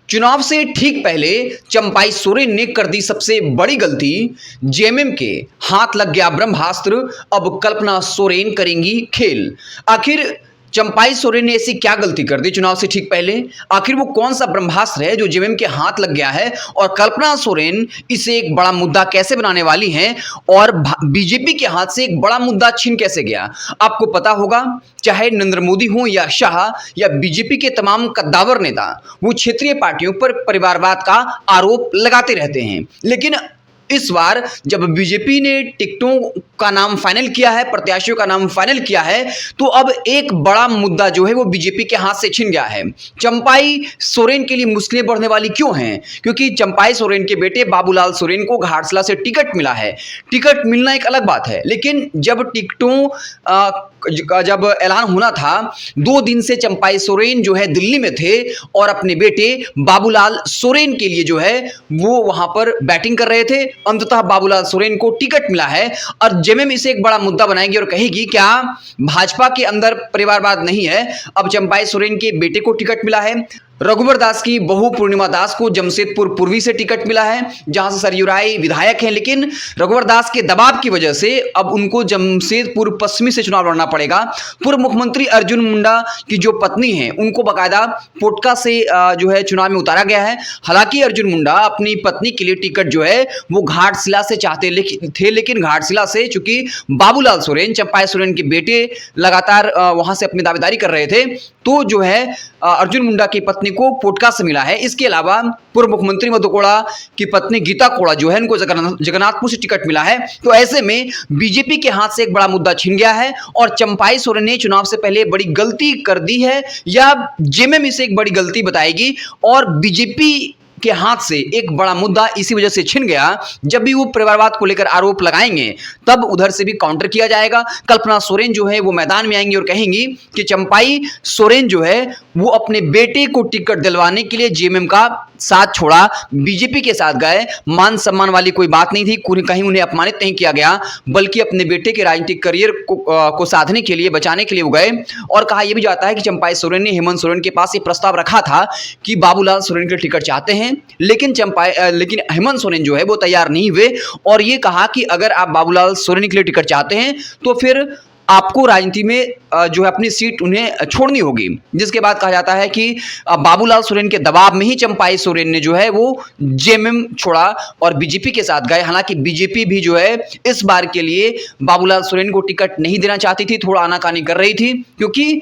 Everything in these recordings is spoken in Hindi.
चुनाव से ठीक पहले चंपाई सोरेन ने कर दी सबसे बड़ी गलती। जेएमएम के हाथ लग गया ब्रह्मास्त्र, अब कल्पना सोरेन करेंगी खेल। आखिर चंपाई सोरेन ने ऐसी क्या गलती कर दी चुनाव से ठीक पहले? आखिर वो कौन सा ब्रह्मास्त्र है जो जेएमएम के हाथ लग गया है और कल्पना सोरेन इसे एक बड़ा मुद्दा कैसे बनाने वाली हैं और बीजेपी के हाथ से एक बड़ा मुद्दा छीन कैसे गया? आपको पता होगा, चाहे नरेंद्र मोदी हो या शाह या बीजेपी के तमाम कद्दावर नेता, वो क्षेत्रीय पार्टियों पर परिवारवाद का आरोप लगाते रहते हैं। लेकिन इस बार जब बीजेपी ने टिकटों का नाम फाइनल किया है, प्रत्याशियों का नाम फाइनल किया है, तो अब एक बड़ा मुद्दा जो है वो बीजेपी के हाथ से छिन गया है। चंपाई सोरेन के लिए मुश्किलें बढ़ने वाली क्यों हैं? क्योंकि चंपाई सोरेन के बेटे बाबूलाल सोरेन को घाटशिला से टिकट मिला है। टिकट मिलना एक अलग बात है, लेकिन जब टिकटों जब ऐलान होना था, 2 दिन से चंपाई सोरेन जो है दिल्ली में थे और अपने बेटे बाबूलाल सोरेन के लिए जो है वो वहां पर बैटिंग कर रहे थे। अंततः बाबूलाल सोरेन को टिकट मिला है और जेएमएम इसे एक बड़ा मुद्दा बनाएगी और कहेगी क्या भाजपा के अंदर परिवारवाद नहीं है? अब चंपाई सोरेन के बेटे को टिकट मिला है। रघुवर दास की बहू पूर्णिमा दास को जमशेदपुर पूर्वी से टिकट मिला है, जहां से सरयू राय विधायक हैं, लेकिन रघुवर दास के दबाव की वजह से अब उनको जमशेदपुर पश्चिमी से चुनाव लड़ना पड़ेगा। पूर्व मुख्यमंत्री अर्जुन मुंडा की जो पत्नी है उनको बाकायदा पोटका से जो है चुनाव में उतारा गया है। हालांकि अर्जुन मुंडा अपनी पत्नी के लिए टिकट जो है वो घाटशिला से चाहते थे, लेकिन घाटशिला से चूंकि बाबूलाल सोरेन, चंपाई सोरेन के बेटे लगातार वहां से अपनी दावेदारी कर रहे थे, तो जो है अर्जुन मुंडा की पत्नी को पोटका से मिला है। इसके अलावा पूर्व मुख्यमंत्री मधु कोड़ा की पत्नी गीता कोड़ा जो है उनको जगन्नाथपुर से टिकट मिला है। तो ऐसे में बीजेपी के हाथ से एक बड़ा मुद्दा छिन गया है और चंपाई सोरेन ने चुनाव से पहले बड़ी गलती कर दी है, या जेएमएम इसे एक बड़ी गलती बताएगी और बीजेपी के हाथ से एक बड़ा मुद्दा इसी वजह से छिन गया। जब भी वो परिवारवाद को लेकर आरोप लगाएंगे तब उधर से भी काउंटर किया जाएगा। कल्पना सोरेन जो है वो मैदान में आएंगी और कहेंगी कि चंपाई सोरेन जो है वो अपने बेटे को टिकट दिलवाने के लिए जेएमएम का साथ छोड़ा, बीजेपी के साथ गए। मान सम्मान वाली कोई बात नहीं थी, कहीं उन्हें अपमानित नहीं किया गया, बल्कि अपने बेटे के राजनीतिक करियर को साधने के लिए, बचाने के लिए वो गए। और कहा यह भी जाता है कि चंपाई सोरेन ने हेमंत सोरेन के पास ये प्रस्ताव रखा था कि बाबूलाल सोरेन के टिकट चाहते हैं, लेकिन हेमंत सोरेन जो है वो तैयार नहीं हुए और ये कहा कि अगर आप बाबूलाल सोरेन के लिए टिकट चाहते हैं तो फिर आपको राजनीति में जो है अपनी सीट उन्हें छोड़नी होगी। जिसके बाद कहा जाता है कि बाबूलाल सोरेन के दबाव में ही चंपाई सोरेन ने जो है वो जेएमएम छोड़ा और बीजेपी के साथ गए। हालांकि बीजेपी भी जो है इस बार के लिए बाबूलाल सोरेन को टिकट नहीं देना चाहती थी, थोड़ा आनाकानी कर रही थी, क्योंकि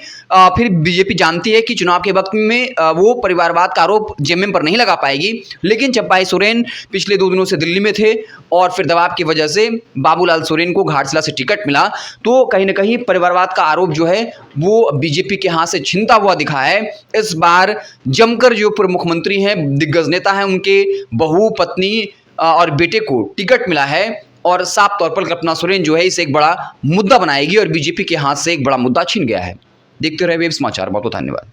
फिर बीजेपी जानती है कि चुनाव के वक्त में वो परिवारवाद का आरोप जेएमएम पर नहीं लगा पाएगी। लेकिन चंपाई सोरेन पिछले 2 दिनों से दिल्ली में थे और फिर दबाव की वजह से बाबूलाल सोरेन को घाटशिला से टिकट मिला। तो कहीं ना कहीं परिवारवाद का आरोप जो है वो बीजेपी के हाथ से छिनता हुआ दिखा है। इस बार जमकर जो पूर्व मुख्यमंत्री हैं, दिग्गज नेता हैं, उनके बहू, पत्नी और बेटे को टिकट मिला है और साफ तौर पर कल्पना सोरेन जो है इसे एक बड़ा मुद्दा बनाएगी और बीजेपी के हाथ से एक बड़ा मुद्दा छिन गया है। देखते रहे वेब समाचार। बहुत बहुत धन्यवाद।